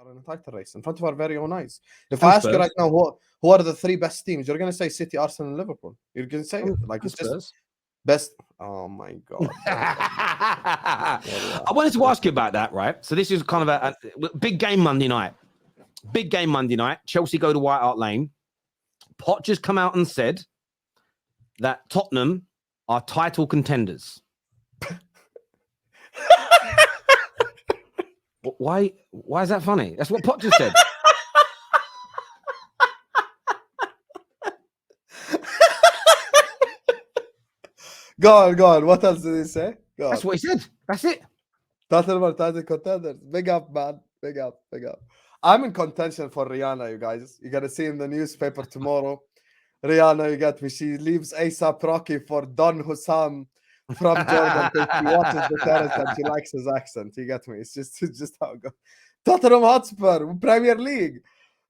are in a title race in front of our very own eyes. If And I ask you Spurs. right now, who are the three best teams? You're going to say City, Arsenal, and Liverpool. You're going to say it. Like, And it's just Spurs. best. Oh my God. I wanted to ask you about that, right? So this is kind of a big game Monday night. Big game Monday night. Chelsea go to White Hart Lane. Potter's come out and said that Tottenham are title contenders. Why is that funny? That's what Potter said. Go on. What else did he say? Go on. That's what he said. That's it. Tottenham are title contenders. Big up, man. Big up. I'm in contention for Rihanna, you guys. You're going to see in the newspaper tomorrow. Rihanna, you get me. She leaves ASAP Rocky for Don Hussam from Jordan because she watches the Terrace and she likes his accent. You get me? It's just how it goes. Tottenham Hotspur, Premier League.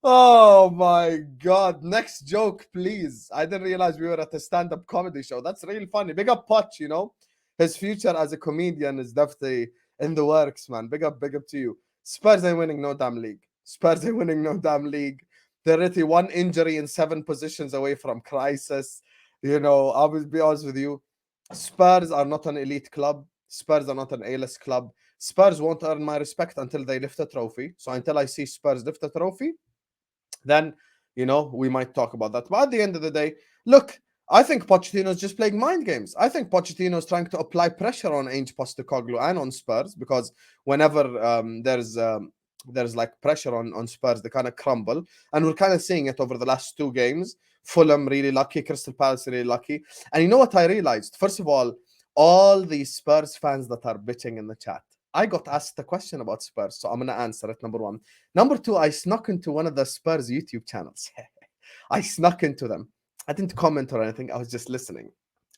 Oh my God. Next joke, please. I didn't realize we were at a stand-up comedy show. That's really funny. Big up Poch, you know. His future as a comedian is definitely in the works, man. Big up to you. Spurs ain't winning no damn league. They're really one injury in 7 positions away from crisis. You know, I will be honest with you. Spurs are not an elite club. Spurs are not an A-list club. Spurs won't earn my respect until they lift a trophy. So until I see Spurs lift a trophy, then, you know, we might talk about that. But at the end of the day, look, I think Pochettino is just playing mind games. I think Pochettino is trying to apply pressure on Ange Postecoglou and on Spurs because whenever there's like pressure on Spurs, they kind of crumble. And we're kind of seeing it over the last 2 games. Fulham really lucky, Crystal Palace really lucky. And you know what I realized? First of all these Spurs fans that are bitching in the chat, I got asked a question about Spurs, so I'm going to answer it, number 1. Number 2, I snuck into one of the Spurs YouTube channels. I snuck into them. I didn't comment or anything. I was just listening.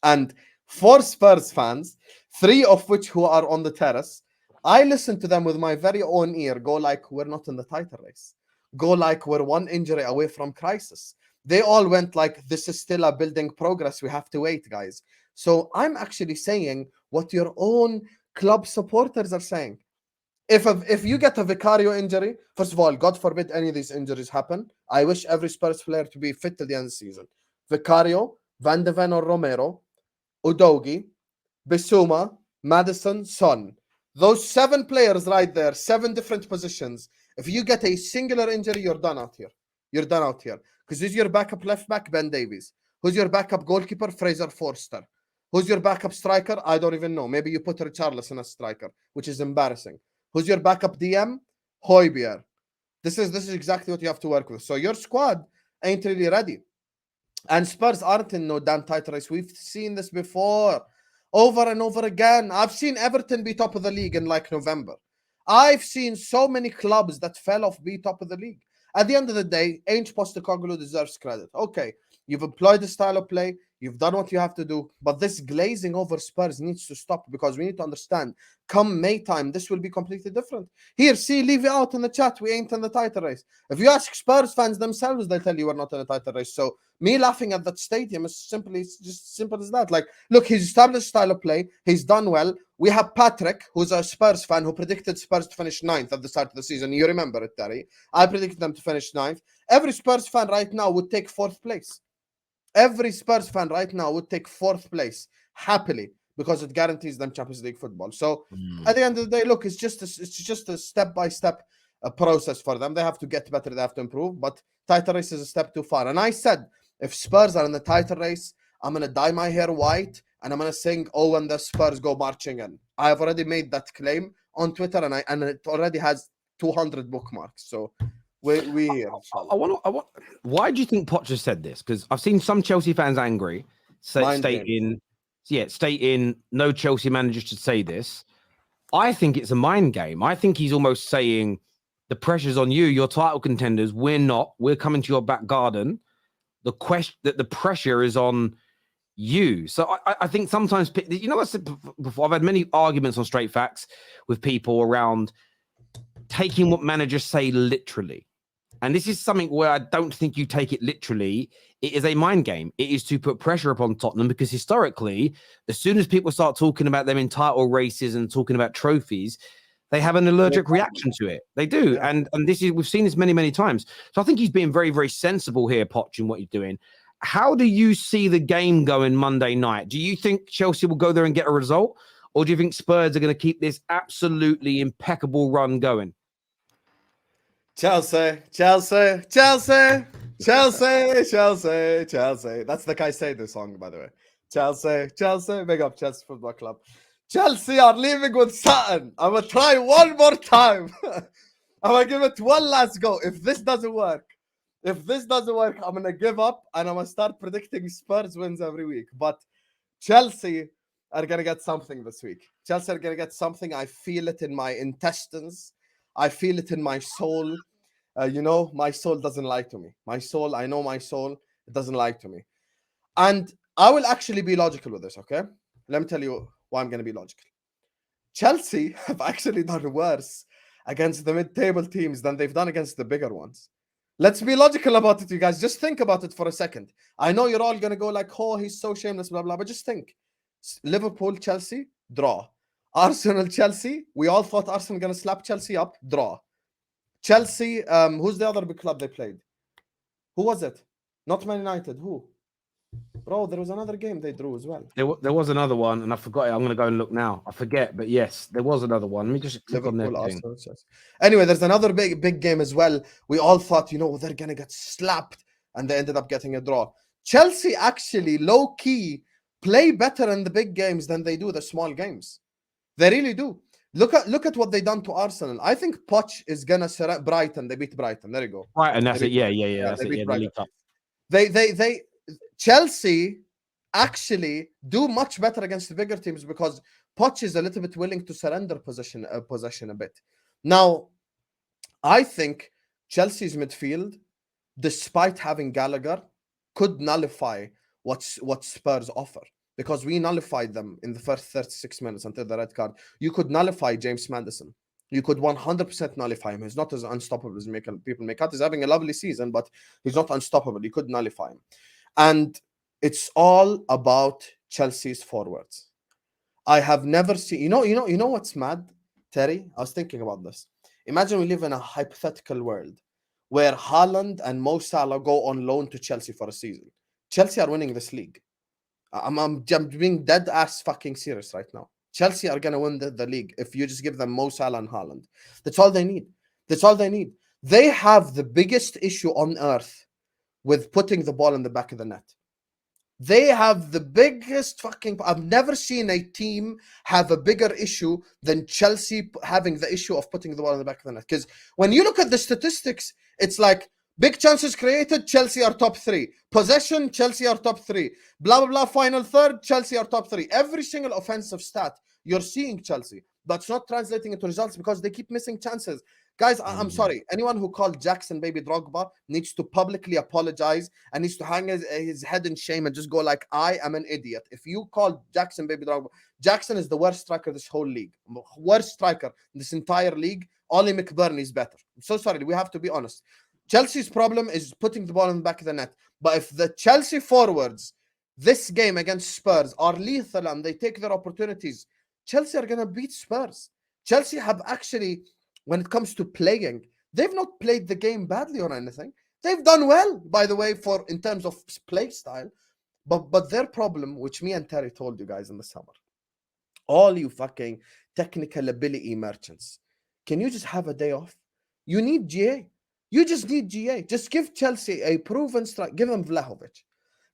And 4 Spurs fans, 3 of which who are on the terrace, I listened to them with my very own ear go like, we're not in the title race. Go like, we're 1 injury away from crisis. They all went like, this is still a building progress. We have to wait, guys. So I'm actually saying what your own club supporters are saying. If you get a Vicario injury, first of all, God forbid any of these injuries happen. I wish every Spurs player to be fit till the end of the season. Vicario, Van de Ven or Romero, Udogi, Bissouma, Madison, Son. Those 7 players right there, 7 different positions. If you get a singular injury, you're done out here. Because who's your backup left back? Ben Davies. Who's your backup goalkeeper? Fraser Forster. Who's your backup striker? I don't even know. Maybe you put Richarlison as striker, which is embarrassing. Who's your backup DM? Højbjerg. This is exactly what you have to work with. So your squad ain't really ready. And Spurs aren't in no damn title race. We've seen this before. Over and over again. I've seen Everton be top of the league in like November. I've seen so many clubs that fell off be top of the league. At the end of the day, Ange Postecoglou deserves credit. Okay, you've employed the style of play. You've done what you have to do. But this glazing over Spurs needs to stop because we need to understand, come May time, this will be completely different. Here, see, leave it out in the chat. We ain't in the title race. If you ask Spurs fans themselves, they'll tell you we're not in the title race. So me laughing at that stadium is just simple as that. Like, look, he's established style of play. He's done well. We have Patrick, who's a Spurs fan, who predicted Spurs to finish 9th at the start of the season. You remember it, Terry. I predicted them to finish 9th. Every Spurs fan right now would take 4th place. Every Spurs fan right now would take 4th place happily because it guarantees them Champions League football. So at the end of the day, look, it's just a step-by-step process for them. They have to get better. They have to improve. But title race is a step too far. And I said, if Spurs are in the title race, I'm going to dye my hair white and I'm going to sing, oh, when the Spurs go marching in. I've already made that claim on Twitter and it already has 200 bookmarks. So we I want. Why do you think Potter said this? Because I've seen some Chelsea fans angry, stating no Chelsea manager should say this. I think it's a mind game. I think he's almost saying the pressure's on you. You're title contenders. We're not. We're coming to your back garden. The pressure is on you. So I think sometimes, you know, I said before, I've had many arguments on Straight Facts with people around taking what managers say literally. And this is something where I don't think you take it literally. It is a mind game. It is to put pressure upon Tottenham because historically, as soon as people start talking about them in title races and talking about trophies, They have an allergic reaction to it. They do. Yeah. And this is, we've seen this many, many times. So I think he's being very, very sensible here, Poch, in what he's doing. How do you see the game going Monday night? Do you think Chelsea will go there and get a result? Or do you think Spurs are going to keep this absolutely impeccable run going? Chelsea, Chelsea, Chelsea, Chelsea, Chelsea, Chelsea. That's the Caicedo song, by the way. Chelsea, Chelsea, big up Chelsea Football Club. Chelsea are leaving with something. I'm going to try one more time. I'm going to give it one last go. If this doesn't work, I'm going to give up and I'm going to start predicting Spurs wins every week. But Chelsea are going to get something this week. Chelsea are going to get something. I feel it in my intestines. I feel it in my soul. My soul doesn't lie to me. I know my soul, it doesn't lie to me. And I will actually be logical with this, okay? Let me tell you why I'm going to be logical. Chelsea have actually done worse against the mid-table teams than they've done against the bigger ones. Let's be logical about it, you guys. Just think about it for a second. I know you're all going to go like, oh, he's so shameless, blah, blah, but just think. Liverpool, Chelsea, draw. Arsenal, Chelsea. We all thought Arsenal going to slap Chelsea up, draw. Chelsea, who's the other big club they played? Who was it? Not Man United. Who? Bro, there was another game they drew as well. There was another one, and I forgot it. I'm going to go and look now. I forget, but yes, there was another one. Let me just click on that thing. Anyway, there's another big game as well. We all thought, they're going to get slapped, and they ended up getting a draw. Chelsea actually, low-key, play better in the big games than they do the small games. They really do. Look at what they done to Arsenal. I think Poch is gonna surround Brighton. They beat Brighton. There you go. Brighton, that's it. Yeah. That's it. Yeah, they Chelsea actually do much better against the bigger teams because Poch is a little bit willing to surrender possession a bit. Now, I think Chelsea's midfield, despite having Gallagher, could nullify what Spurs offer. Because we nullified them in the first 36 minutes until the red card. You could nullify James Maddison. You could 100% nullify him. He's not as unstoppable as people make out. He's having a lovely season, but he's not unstoppable. You could nullify him. And it's all about Chelsea's forwards. I have never seen... You know what's mad, Terry? I was thinking about this. Imagine we live in a hypothetical world where Haaland and Mo Salah go on loan to Chelsea for a season. Chelsea are winning this league. I'm being dead ass fucking serious right now. Chelsea are going to win the league if you just give them Mo Salah and Haaland. That's all they need. They have the biggest issue on earth with putting the ball in the back of the net. They have the biggest fucking... I've never seen a team have a bigger issue than Chelsea having the issue of putting the ball in the back of the net. Because when you look at the statistics, it's like... Big chances created, Chelsea are top 3. Possession, Chelsea are top 3. Blah, blah, blah, final third, Chelsea are top 3. Every single offensive stat, you're seeing Chelsea. But it's not translating into results because they keep missing chances. Guys, I'm sorry. Anyone who called Jackson Baby Drogba needs to publicly apologize and needs to hang his head in shame and just go like, I am an idiot. If you call Jackson Baby Drogba, Jackson is the worst striker this whole league. Worst striker in this entire league. Ollie McBurney is better. I'm so sorry. We have to be honest. Chelsea's problem is putting the ball in the back of the net. But if the Chelsea forwards this game against Spurs are lethal and they take their opportunities, Chelsea are going to beat Spurs. Chelsea have actually, when it comes to playing, they've not played the game badly or anything. They've done well, by the way, in terms of play style. But their problem, which me and Terry told you guys in the summer, all you fucking technical ability merchants, can you just have a day off? You need GA. You just need GA. Just give Chelsea a proven strike. Give them Vlahovic.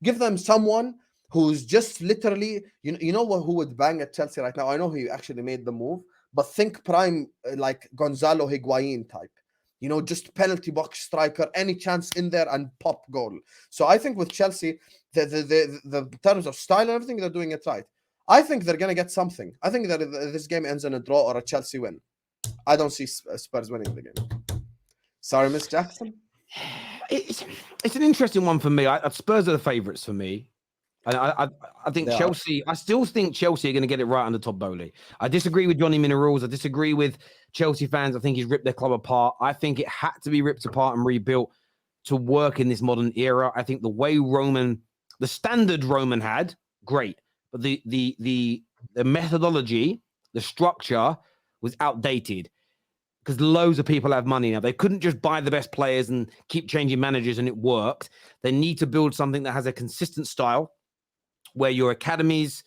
Give them someone who's just literally, you know who would bang at Chelsea right now? I know he actually made the move, but think prime like Gonzalo Higuain type. Just penalty box striker, any chance in there and pop goal. So I think with Chelsea, the terms of style and everything, they're doing it right. I think they're going to get something. I think that this game ends in a draw or a Chelsea win. I don't see Spurs winning the game. Sorry, Miss Jackson. It's an interesting one for me. Spurs are the favourites for me. I think Chelsea. I still think Chelsea are going to get it right under Todd Bowley. I disagree with Johnny Minerals. I disagree with Chelsea fans. I think he's ripped their club apart. I think it had to be ripped apart and rebuilt to work in this modern era. I think the way the standard Roman had, great, but the methodology, the structure was outdated. because loads of people have money now. They couldn't just buy the best players and keep changing managers and it worked. They need to build something that has a consistent style where your academies,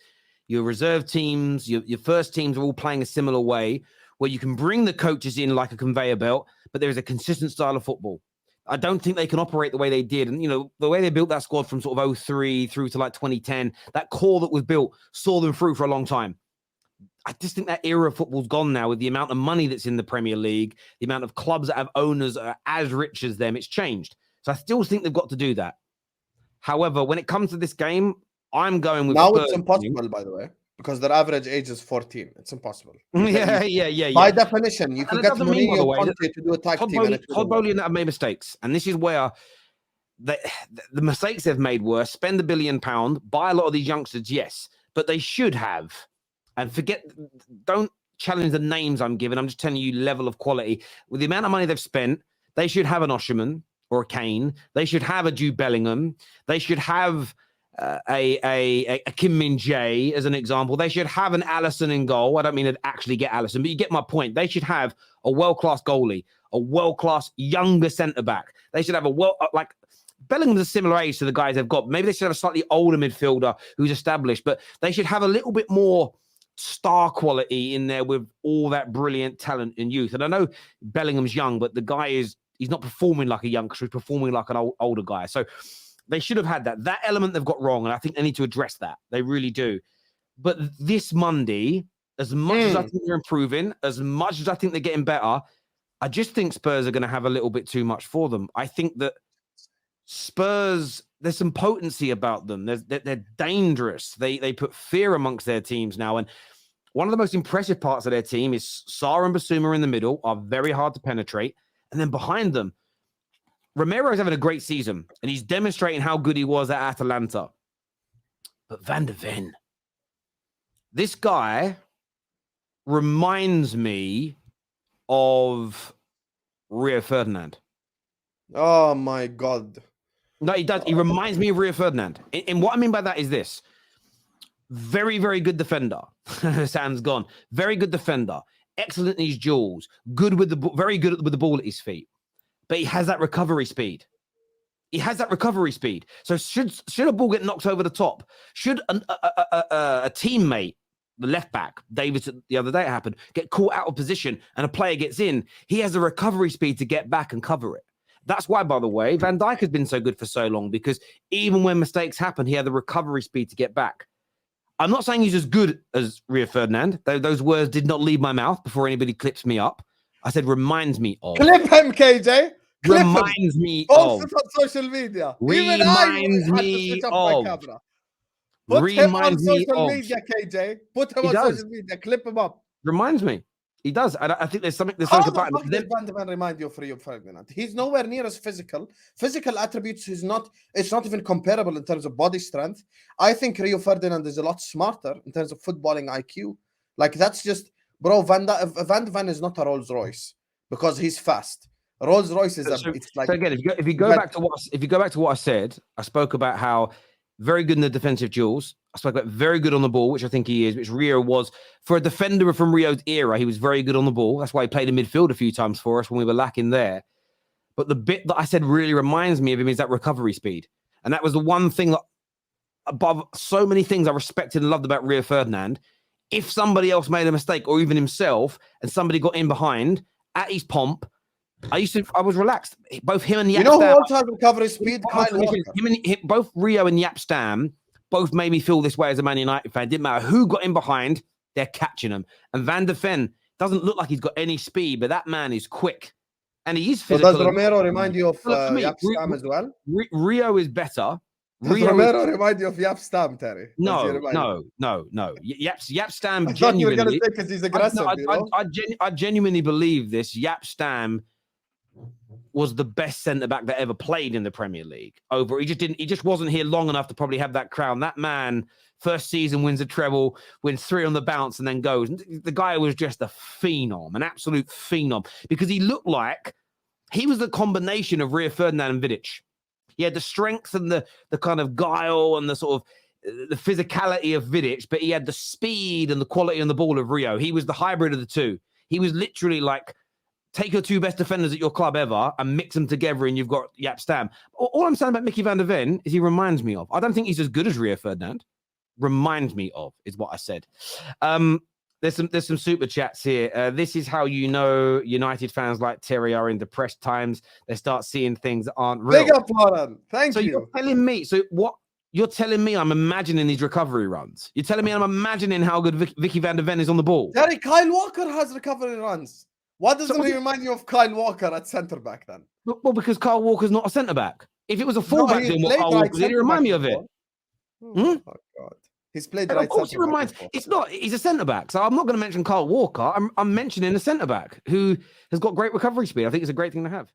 your reserve teams, your first teams are all playing a similar way, where you can bring the coaches in like a conveyor belt, but there is a consistent style of football. I don't think they can operate the way they did. And, the way they built that squad from sort of 03 through to like 2010, that core that was built saw them through for a long time. I just think that era of football's gone now with the amount of money that's in the Premier League, the amount of clubs that have owners that are as rich as them. It's changed. So I still think they've got to do that. However, when it comes to this game, I'm going with now Spurs. It's impossible, by the way, because their average age is 14. It's impossible. Yeah. By definition, you can get Mourinho Conte to do a tag team. Todd Bowley and that have made mistakes. And this is where the mistakes they've made were spend £1 billion, buy a lot of these youngsters, yes, but they should have. And don't challenge the names I'm giving. I'm just telling you level of quality. With the amount of money they've spent, they should have an Osherman or a Kane. They should have a Jude Bellingham. They should have a Kim Min-jae as an example. They should have an Alisson in goal. I don't mean to actually get Alisson, but you get my point. They should have a world-class goalie, a world-class younger centre-back. They should have Bellingham's a similar age to the guys they've got. Maybe they should have a slightly older midfielder who's established, but they should have a little bit more star quality in there with all that brilliant talent and youth. And I know Bellingham's young, but the guy he's not performing like a youngster, he's performing like an older guy. So they should have had that. That element they've got wrong, and I think they need to address that. They really do. But this Monday, as much as I think they're improving, as much as I think they're getting better, I just think Spurs are going to have a little bit too much for them. I think that Spurs, there's some potency about them. They're dangerous. They put fear amongst their teams now. And one of the most impressive parts of their team is Sarr and Basuma in the middle are very hard to penetrate. And then behind them, Romero's having a great season, and he's demonstrating how good he was at Atalanta. But Van de Ven, this guy reminds me of Rio Ferdinand. Oh, my God. No, he does. He reminds me of Rio Ferdinand. And what I mean by that is this. Very, very good defender. Sam's gone. Very good defender. Excellent in his duels. Very good with the ball at his feet. But he has that recovery speed. So should a ball get knocked over the top, should a teammate, the left back, Davis, the other day it happened, get caught out of position and a player gets in, he has the recovery speed to get back and cover it. That's why, by the way, Van Dijk has been so good for so long, because even when mistakes happen, he had the recovery speed to get back. I'm not saying he's as good as Rio Ferdinand. Those words did not leave my mouth before anybody clips me up. I said reminds me of. Clip him, KJ. Reminds me of. Post it on social media. Reminds me of. Put him on social media, KJ. Put him on social media. Clip him up. Reminds me. He does. I think there's something How about the fuck does Van de Ven remind you of Rio Ferdinand? He's nowhere near as physical. Physical attributes it's not even comparable in terms of body strength. I think Rio Ferdinand is a lot smarter in terms of footballing IQ. Like, that's just, bro, Van de Ven is not a Rolls Royce because he's fast. Rolls Royce is it's like. So again, if you go back to what I said, I spoke about how very good in the defensive duels. I spoke about very good on the ball, which I think he is, which Rio was. For a defender from Rio's era, he was very good on the ball. That's why he played in midfield a few times for us when we were lacking there. But the bit that I said really reminds me of him is that recovery speed. And that was the one thing that, above so many things I respected and loved about Rio Ferdinand, if somebody else made a mistake, or even himself, and somebody got in behind at his pomp, I was relaxed. Both him and Yap Stam. Who also has recovery speed? Both Rio and Yap Stam both made me feel this way as a Man United fan. Didn't matter who got in behind, they're catching them. And Van de Ven doesn't look like he's got any speed, but that man is quick. And he is physical. So does Romero remind you of Yap Stam as well? Rio is better. Does Romero remind you of Yap Stam, Terry? No. Yap Stam I genuinely. thought you were going to say because he's aggressive. I genuinely believe this. Yap Stam was the best centre-back that ever played in the Premier League. He just wasn't here long enough to probably have that crown. That man, first season, wins a treble, wins 3 on the bounce, and then goes. The guy was just a phenom, an absolute phenom, because he looked like he was the combination of Rio Ferdinand and Vidic. He had the strength and the kind of guile and the sort of the physicality of Vidic, but he had the speed and the quality on the ball of Rio. He was the hybrid of the two. He was literally like take your two best defenders at your club ever and mix them together, and you've got Jaap Stam. All I'm saying about Mickey van der Ven is he reminds me of. I don't think he's as good as Rio Ferdinand. Reminds me of is what I said. There's some super chats here. This is how you know United fans like Terry are in depressed times. They start seeing things that aren't real. Big up, Warren. Thank you. So you're telling me. So what? You're telling me I'm imagining these recovery runs. You're telling me I'm imagining how good Vicky van der Ven is on the ball. Terry, Kyle Walker has recovery runs. What does he remind you of Kyle Walker at centre back then? Well, because Kyle Walker's not a centre back. If it was a fullback doing what Kyle Walker did, he remind me of it. Oh my God. He's played right. Of course, he reminds. It's not. He's a centre back, so I'm not going to mention Kyle Walker. I'm mentioning a centre back who has got great recovery speed. I think it's a great thing to have.